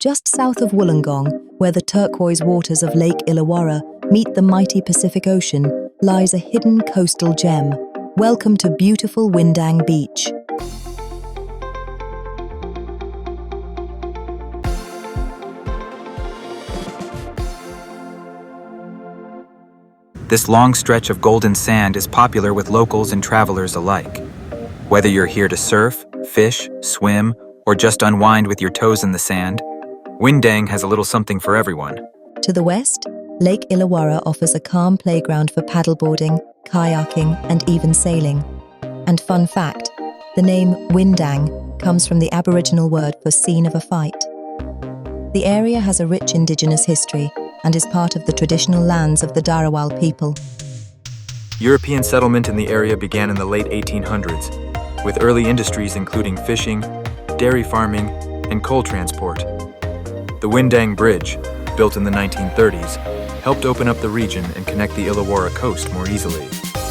Just south of Wollongong, where the turquoise waters of Lake Illawarra meet the mighty Pacific Ocean, lies a hidden coastal gem. Welcome to beautiful Windang Beach. This long stretch of golden sand is popular with locals and travelers alike. Whether you're here to surf, fish, swim, or just unwind with your toes in the sand, Windang has a little something for everyone. To the west, Lake Illawarra offers a calm playground for paddleboarding, kayaking, and even sailing. And fun fact, the name Windang comes from the Aboriginal word for scene of a fight. The area has a rich indigenous history and is part of the traditional lands of the Darawal people. European settlement in the area began in the late 1800s, with early industries including fishing, dairy farming, and coal transport. The Windang Bridge, built in the 1930s, helped open up the region and connect the Illawarra coast more easily.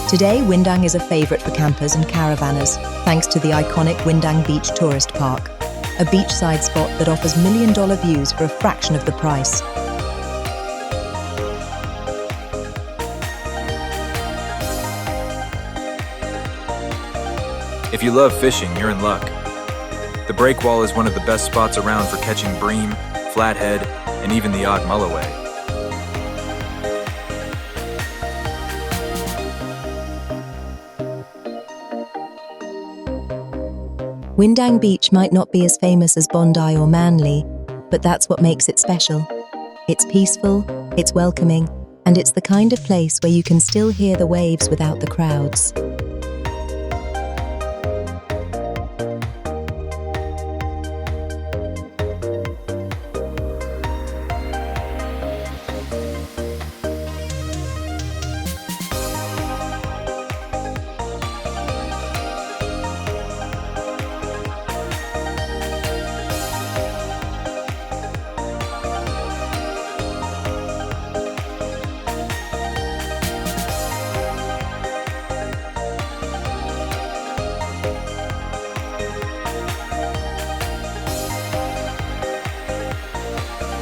Today, Windang is a favorite for campers and caravanners, thanks to the iconic Windang Beach Tourist Park, a beachside spot that offers million-dollar views for a fraction of the price. If you love fishing, you're in luck. The breakwall is one of the best spots around for catching bream, flathead, and even the odd mulloway. Windang Beach might not be as famous as Bondi or Manly, but that's what makes it special. It's peaceful, it's welcoming, and it's the kind of place where you can still hear the waves without the crowds.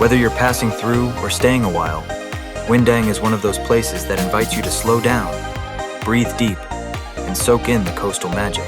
Whether you're passing through or staying a while, Windang is one of those places that invites you to slow down, breathe deep, and soak in the coastal magic.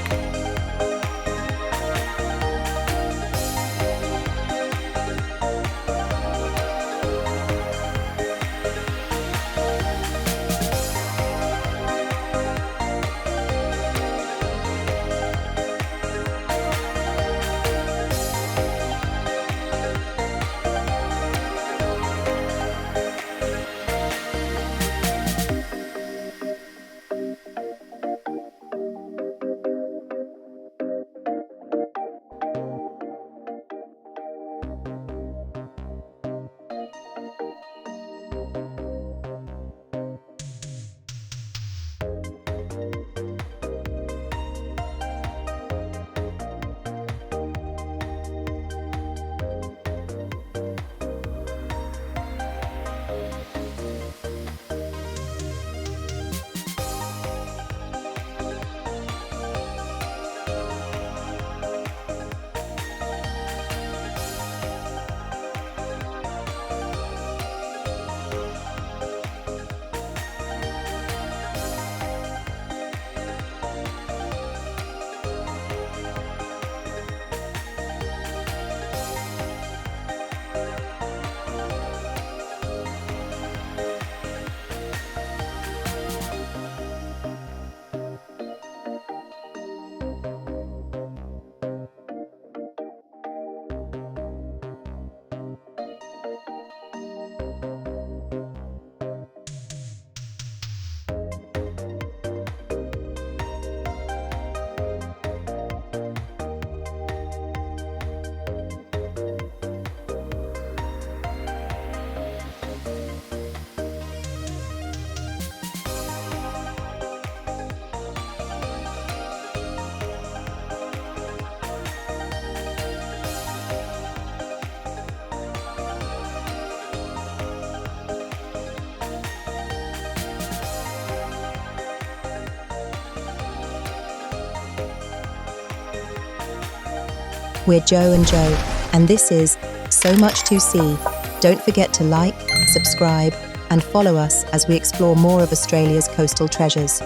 We're Joe and Joe, and this is So much to see. Don't forget to like, subscribe, and follow us as we explore more of Australia's coastal treasures.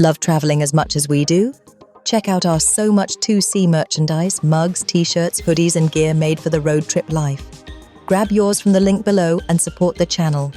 Love traveling as much as we do? Check out our So Much to See merchandise, mugs, t-shirts, hoodies, and gear made for the road trip life. Grab yours from the link below and support the channel.